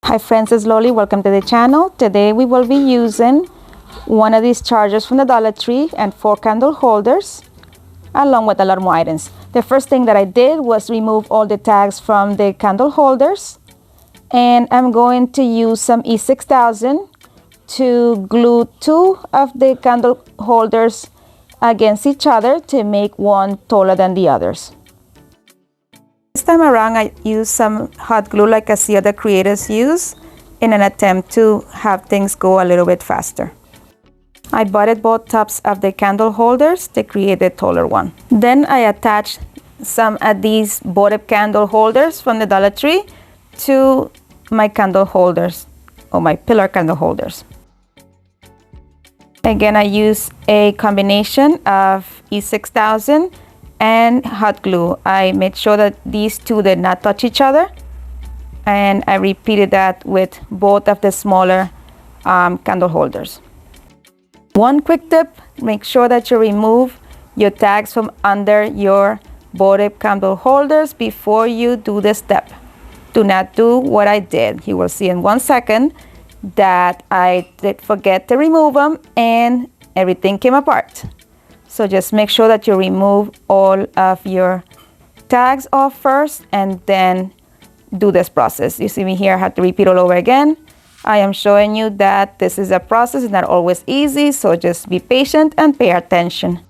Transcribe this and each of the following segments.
Hi friends, it's Loli. Welcome to the channel. Today we will be using one of these chargers from the Dollar Tree and 4 candle holders along with a lot more items. The first thing that I did was remove all the tags from the candle holders, and I'm going to use some E6000 to glue 2 of the candle holders against each other to make one taller than the others. This time around, I used some hot glue like I see other creators use in an attempt to have things go a little bit faster. I butted both tops of the candle holders to create the taller one. Then I attached some of these butted candle holders from the Dollar Tree to my candle holders, or my pillar candle holders. Again, I used a combination of E6000 and hot glue. I made sure that these two did not touch each other, and I repeated that with both of the smaller candle holders. One quick tip: make sure that you remove your tags from under your butted candle holders before you do this step. Do not do what I did. You will see in 1 second that I did forget to remove them and everything came apart. So just make sure that you remove all of your tags off first and then do this process. You see me here, I have to repeat all over again. I am showing you that this is a process, it's not always easy, so just be patient and pay attention.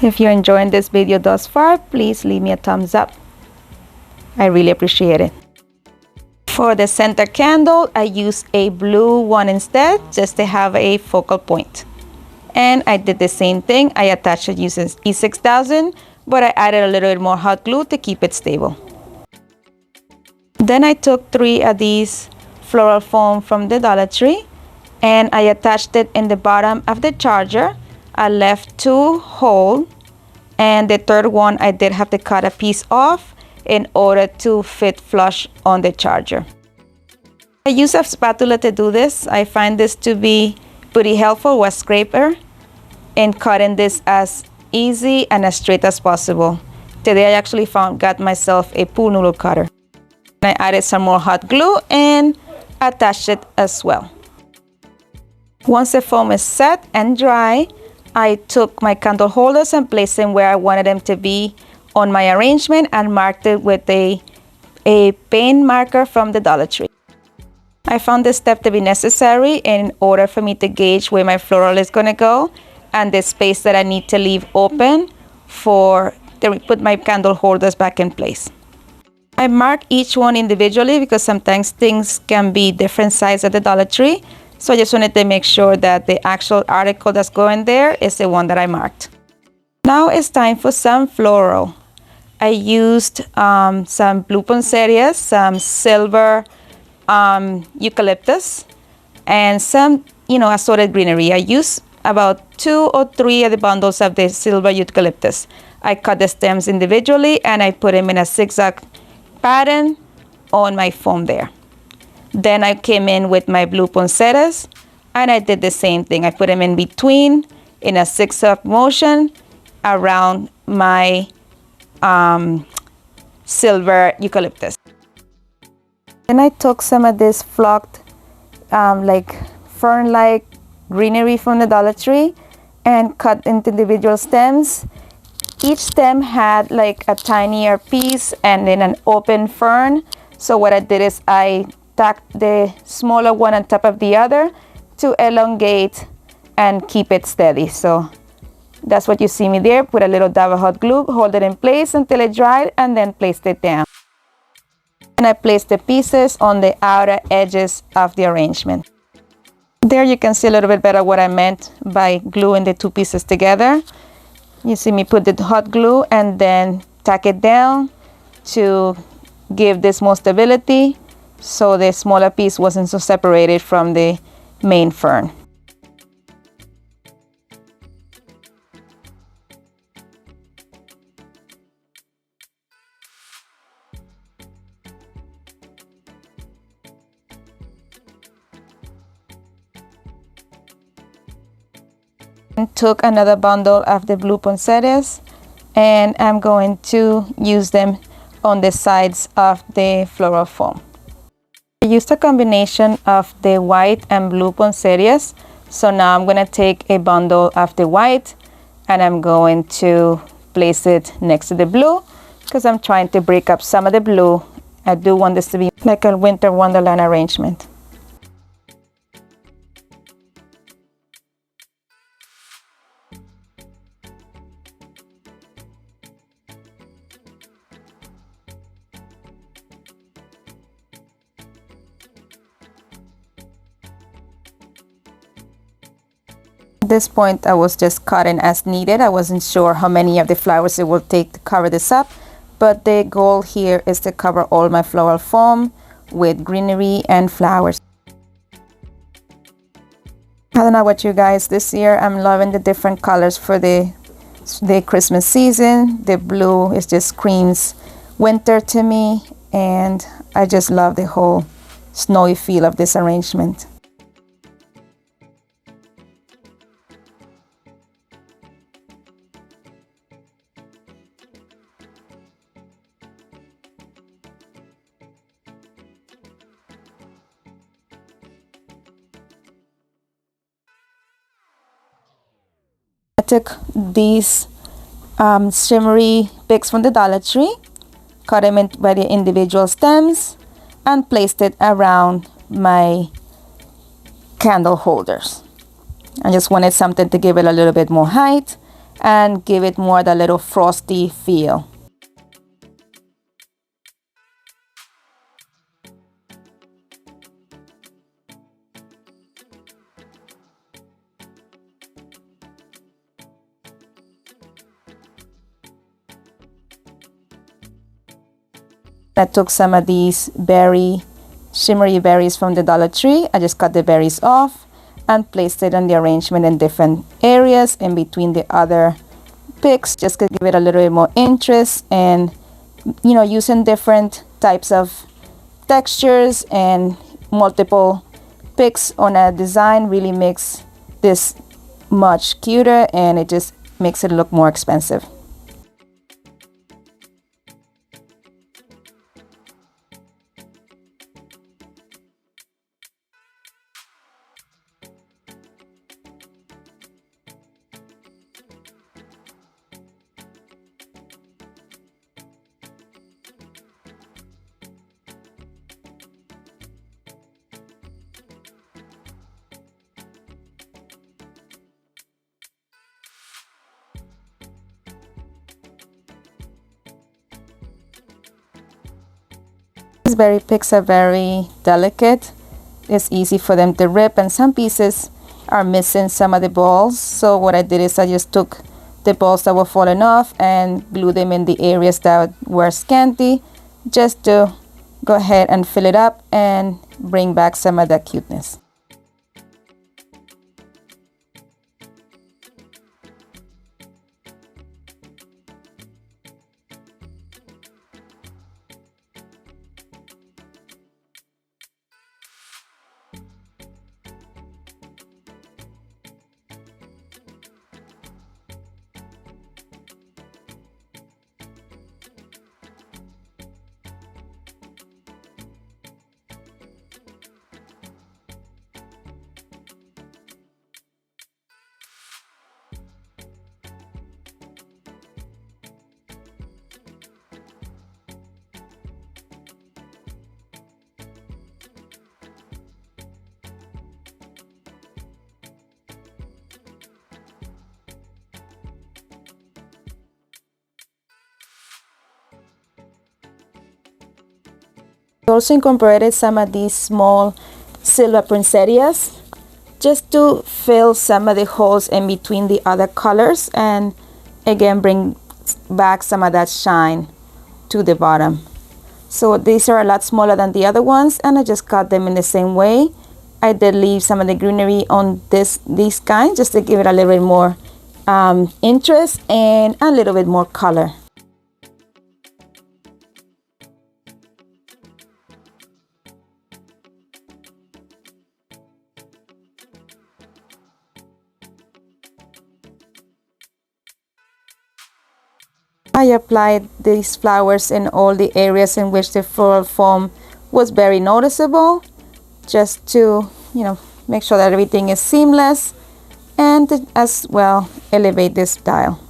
If you're enjoying this video thus far, please leave me a thumbs up. I really appreciate it. For the center candle, I used a blue one instead, just to have a focal point. And I did the same thing. I attached it using E6000, but I added a little bit more hot glue to keep it stable. Then I took 3 of these floral foam from the Dollar Tree and I attached it in the bottom of the charger. I left 2 whole, and the third one I did have to cut a piece off in order to fit flush on the charger. I use a spatula to do this. I find this to be pretty helpful with a scraper in cutting this as easy and as straight as possible. Today I actually got myself a pool noodle cutter. I added some more hot glue and attached it as well. Once the foam is set and dry, I took my candle holders and placed them where I wanted them to be on my arrangement and marked it with a paint marker from the Dollar Tree. I found this step to be necessary in order for me to gauge where my floral is going to go and the space that I need to leave open to put my candle holders back in place. I mark each one individually because sometimes things can be different size at the Dollar Tree. So I just wanted to make sure that the actual article that's going there is the one that I marked. Now it's time for some floral. I used some blue poinsettias, some silver eucalyptus, and some assorted greenery. I used about 2 or 3 of the bundles of the silver eucalyptus. I cut the stems individually and I put them in a zigzag pattern on my foam there. Then I came in with my blue poinsettias and I did the same thing. I put them in between in a zigzag motion around my silver eucalyptus. Then I took some of this flocked like fern-like greenery from the Dollar Tree and cut into individual stems. Each stem had like a tinier piece and then an open fern. So what I did is I tacked the smaller one on top of the other to elongate and keep it steady. So that's what you see me there. Put a little dab of hot glue, hold it in place until it dried, and then placed it down. And I placed the pieces on the outer edges of the arrangement. There you can see a little bit better what I meant by gluing the 2 pieces together. You see me put the hot glue and then tack it down to give this more stability so the smaller piece wasn't so separated from the main fern. Took another bundle of the blue poinsettias and I'm going to use them on the sides of the floral foam. I used a combination of the white and blue poinsettias. So now I'm going to take a bundle of the white and I'm going to place it next to the blue because I'm trying to break up some of the blue. I do want this to be like a winter wonderland arrangement. At this point, I was just cutting as needed. I wasn't sure how many of the flowers it will take to cover this up, but the goal here is to cover all my floral foam with greenery and flowers. I don't know about you guys, this year I'm loving the different colors for the Christmas season. The blue is just screams winter to me, and I just love the whole snowy feel of this arrangement. I took these shimmery picks from the Dollar Tree, cut them in by the individual stems, and placed it around my candle holders. I just wanted something to give it a little bit more height and give it more the little frosty feel. I took some of these shimmery berries from the Dollar Tree. I just cut the berries off and placed it on the arrangement in different areas in between the other picks, just to give it a little bit more interest. And you know, using different types of textures and multiple picks on a design really makes this much cuter, and it just makes it look more expensive. These berry picks are very delicate. It's easy for them to rip, and some pieces are missing some of the balls. So what I did is I just took the balls that were falling off and glued them in the areas that were scanty, just to go ahead and fill it up and bring back some of that cuteness. I also incorporated some of these small silver poinsettias just to fill some of the holes in between the other colors, and again bring back some of that shine to the bottom. So these are a lot smaller than the other ones, and I just cut them in the same way. I did leave some of the greenery on these kinds just to give it a little bit more interest and a little bit more color. I applied these flowers in all the areas in which the floral foam was very noticeable, just to, make sure that everything is seamless, and to as well elevate this style.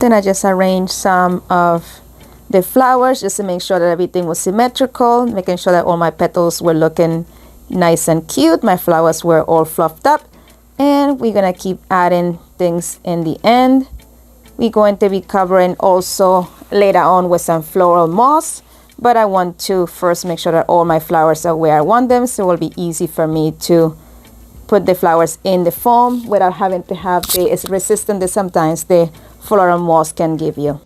Then I just arranged some of the flowers just to make sure that everything was symmetrical, making sure that all my petals were looking nice and cute. My flowers were all fluffed up, and we're gonna keep adding things in the end. We're going to be covering also later on with some floral moss, but I want to first make sure that all my flowers are where I want them, so it will be easy for me to put the flowers in the foam without having to have the resistance that sometimes the floral moss can give you.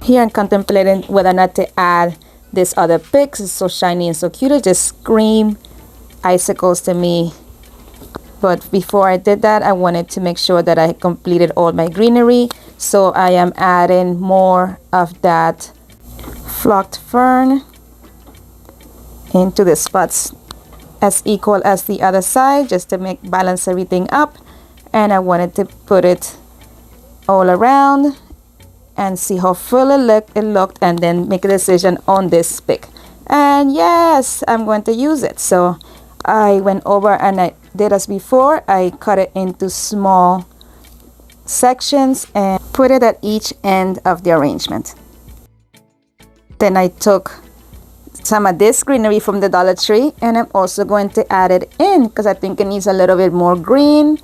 Here I'm contemplating whether or not to add this other picks. It's so shiny and so cute. It just scream icicles to me. But before I did that, I wanted to make sure that I completed all my greenery. So I am adding more of that flocked fern into the spots as equal as the other side, just to balance everything up. And I wanted to put it all around and see how full it looked, and then make a decision on this pick. And yes, I'm going to use it. So I went over and I did as before. I cut it into small sections and put it at each end of the arrangement. Then I took some of this greenery from the Dollar Tree, and I'm also going to add it in because I think it needs a little bit more green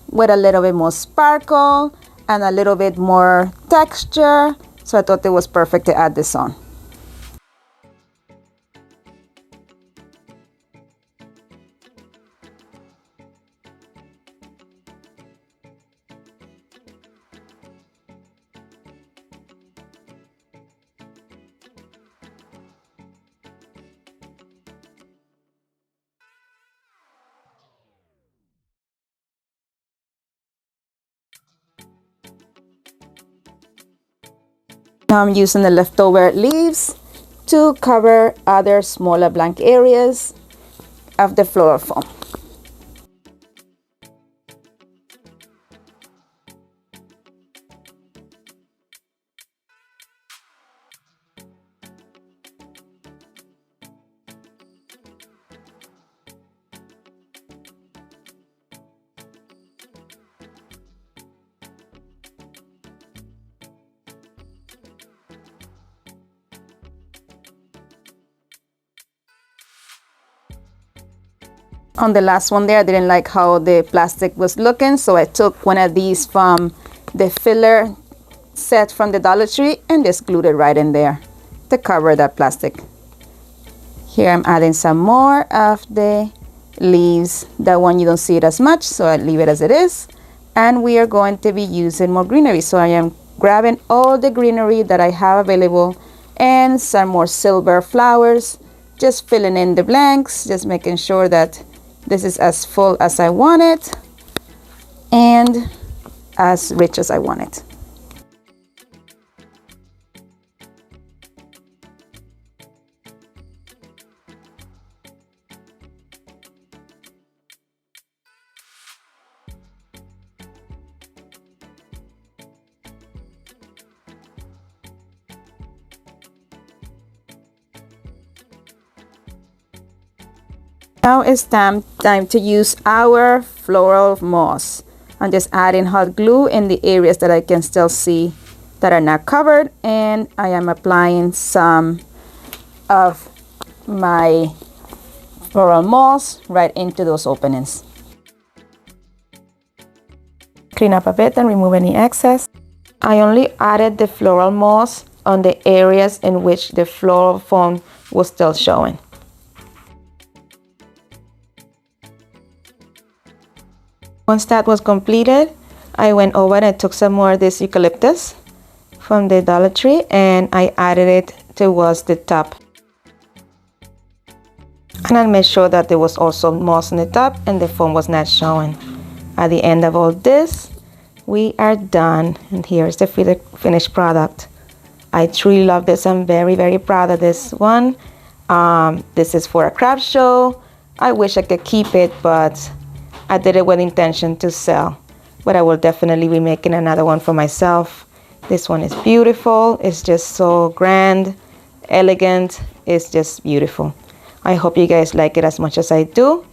with a little bit more sparkle and a little bit more texture. So I thought it was perfect to add this on. Now I'm using the leftover leaves to cover other smaller blank areas of the floral foam. On the last one there, I didn't like how the plastic was looking, so I took one of these from the filler set from the Dollar Tree and just glued it right in there to cover that plastic. Here I'm adding some more of the leaves. That one you don't see it as much, so I leave it as it is. And we are going to be using more greenery, so I am grabbing all the greenery that I have available and some more silver flowers, just filling in the blanks, just making sure that this is as full as I want it and as rich as I want it. Now it's time to use our floral moss. I'm just adding hot glue in the areas that I can still see that are not covered, and I am applying some of my floral moss right into those openings. Clean up a bit and remove any excess. I only added the floral moss on the areas in which the floral foam was still showing. Once that was completed, I went over and I took some more of this eucalyptus from the Dollar Tree and I added it towards the top. And I made sure that there was also moss on the top and the foam was not showing. At the end of all this, we are done, and here's the finished product. I truly love this. I'm very, very proud of this one. This is for a craft show. I wish I could keep it, but I did it with intention to sell. But I will definitely be making another one for myself. This one is beautiful. It's just so grand, elegant. It's just beautiful. I hope you guys like it as much as I do.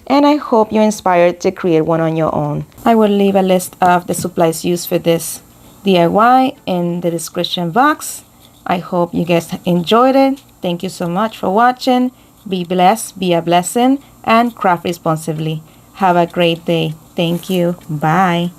And I hope you're inspired to create one on your own. I will leave a list of the supplies used for this DIY in the description box. I hope you guys enjoyed it. Thank you so much for watching. Be blessed, be a blessing, and craft responsibly. Have a great day. Thank you. Bye.